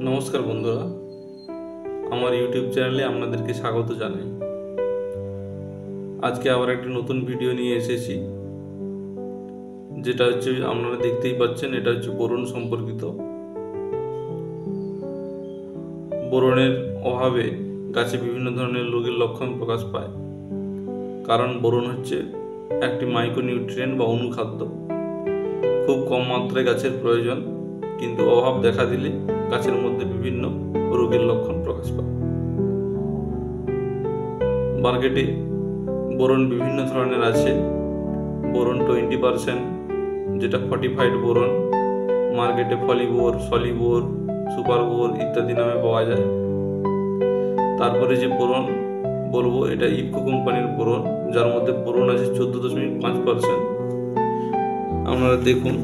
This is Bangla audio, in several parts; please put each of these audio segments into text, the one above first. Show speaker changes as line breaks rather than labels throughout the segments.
নমস্কার বন্ধুরা, আমার ইউটিউব চ্যানেলে আপনাদেরকে স্বাগত জানাই। আজকে আবার একটি নতুন ভিডিও নিয়ে এসেছি, যেটা হচ্ছে আপনারা দেখতেই পাচ্ছেন, এটা হচ্ছে বোরন সম্পর্কিত। বোরনের অভাবে গাছে বিভিন্ন ধরনের রোগের লক্ষণ প্রকাশ পায়, কারণ বোরন হচ্ছে একটি মাইক্রোনিউট্রিয়েন্ট বা অনুখাদ্য। খুব কম মাত্রায় গাছের প্রয়োজন, কিন্তু অভাব দেখা দিলে গাছের মধ্যে বিভিন্ন রোগের লক্ষণ প্রকাশ পায়। মার্কেটে বোরন বিভিন্ন ধরনের আছে। বোরন 20%, যেটা ফর্টিফাইড বোরন, মার্কেটে ফলিবোর, সলিবোর, সুপারবোর ইত্যাদি নামে পাওয়া যায়। তারপরে যে বোরন বলবো, এটা ইফকো কোম্পানির বোরন, যার মধ্যে বোরন আছে 14.5%। আপনারা দেখুন,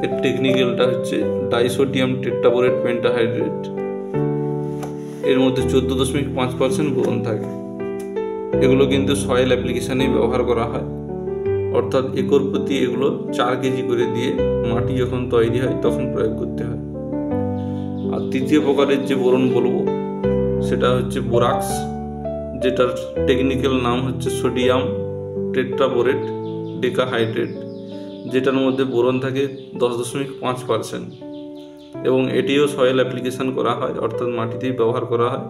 এর টেকনিক্যালটা হচ্ছে ডাইসোডিয়াম টেট্রাবোরেট পেন্টাহাইড্রেট। এর মধ্যে 14.5% বোরন থাকে। এগুলো কিন্তু সয়েল অ্যাপ্লিকেশনে ব্যবহার করা হয়, অর্থাৎ একর প্রতি এগুলো 4 কেজি করে দিয়ে মাটি যখন তৈরি হয় তখন প্রয়োগ করতে হয়। আর তৃতীয় প্রকারের যে বোরন বলবো, সেটা হচ্ছে বোরাক্স, যেটার টেকনিক্যাল নাম হচ্ছে সোডিয়াম টেট্রাবোরেট ডেকাহাইড্রেট, যেটার মধ্যে বোরন থাকে 10.5%, এবং এটিও সয়েল অ্যাপ্লিকেশন করা হয়, অর্থাৎ মাটিতেই ব্যবহার করা হয়,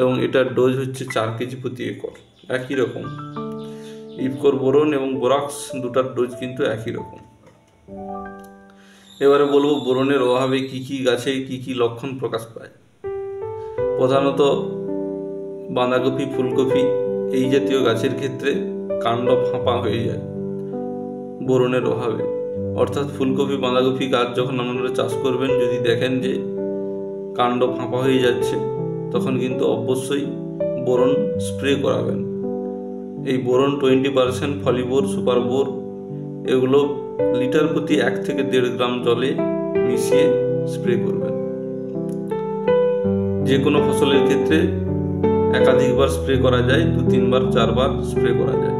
এবং এটার ডোজ হচ্ছে 4 কেজি প্রতি একর। একই রকম ইফকোর বোরন এবং বোরাক্স দুটার ডোজ কিন্তু একই রকম। এবারে বলবো বোরনের অভাবে কি কি গাছে কি কি লক্ষণ প্রকাশ পায়। প্রধানত বাঁধাকপি, ফুলকপি এই জাতীয় গাছের ক্ষেত্রে কাণ্ড ফাঁপা হয়ে যায় বোরনের অভাবে। অর্থাৎ ফুলকপি, বাঁধাকপি গাছ যখন আপনারা চাষ করবেন, যদি দেখেন যে কাণ্ড ফাঁপা হয়ে যাচ্ছে, তখন কিন্তু অবশ্যই বোরন স্প্রে করাবেন। এই বোরন 20%, ফলিবোর, সুপারবোর এগুলো লিটার প্রতি 1 থেকে 1.5 গ্রাম জলে মিশিয়ে স্প্রে করবেন। যে কোনো ফসলের ক্ষেত্রে একাধিকবার স্প্রে করা যায়, 2-3 বার 4 বার স্প্রে করা যায়।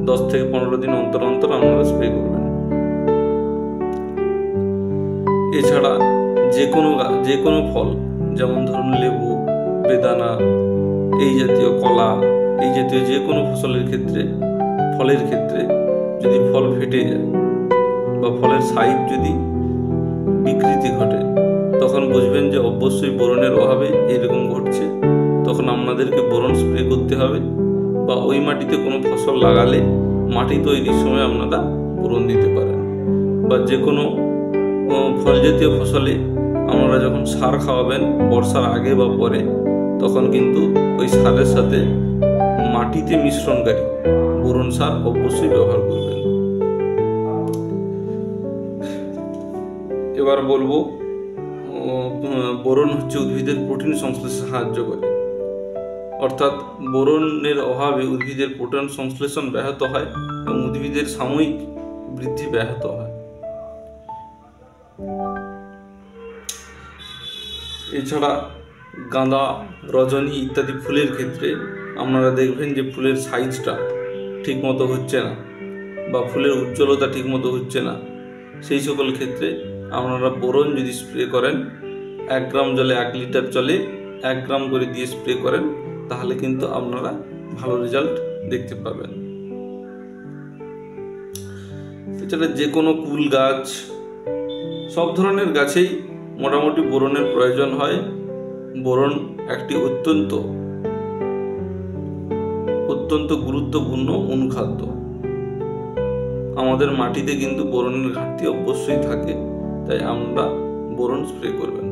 10 থেকে 15 দিন অন্তর অন্তর আপনারা স্প্রে করবেন। এছাড়া যে কোনো ফল, যেমন ধরুন লেবু, বেদানা এই জাতীয়, কলা এই জাতীয় যে কোনো ফসলের ক্ষেত্রে, ফলের ক্ষেত্রে যদি ফল ফেটে যায় বা ফলের সাইজ যদি বিকৃতি ঘটে, তখন বুঝবেন যে অবশ্যই বোরনের অভাবে এরকম ঘটছে। তখন আপনাদেরকে বোরন স্প্রে করতে হবে, বা ওই মাটিতে কোনো ফসল লাগালে মাটি তৈরির সময় আপনারা বোরন দিতে পারেন। বা যে কোনো ফল জাতীয় ফসলে আপনারা যখন সার খাওয়াবেন বর্ষার আগে বা পরে, তখন কিন্তু ওই সারের সাথে মাটিতে মিশ্রণকারী বোরন সার অবশ্যই ব্যবহার করবেন। এবার বলবো, বোরন হচ্ছে উদ্ভিদের প্রোটিন সংশ্লেষে সাহায্য করে। অর্থাৎ বোরনের অভাবে উদ্ভিদের প্রোটিন সংশ্লেষণ ব্যাহত হয় এবং উদ্ভিদের সাময়িক বৃদ্ধি ব্যাহত হয়। এছাড়া গাঁদা, রজনী ইত্যাদি ফুলের ক্ষেত্রে আপনারা দেখবেন যে ফুলের সাইজটা ঠিক মতো হচ্ছে না, বা ফুলের উজ্জ্বলতা ঠিক মতো হচ্ছে না। সেই সকল ক্ষেত্রে আপনারা বোরন যদি স্প্রে করেন, 1 গ্রাম জলে 1 লিটার জলে 1 গ্রাম করে দিয়ে স্প্রে করেন, তাহলে কিন্তু আপনারা ভালো রেজাল্ট দেখতে পাবেন। এছাড়া যে কোনো কুল গাছ, সব ধরনের গাছেই মোটামুটি বোরনের প্রয়োজন হয়। বোরন একটি অত্যন্ত গুরুত্বপূর্ণ অনুখাদ্য। আমাদের মাটিতে কিন্তু বোরনের ঘাটতি অবশ্যই থাকে, তাই আমরা বোরন স্প্রে করবেন।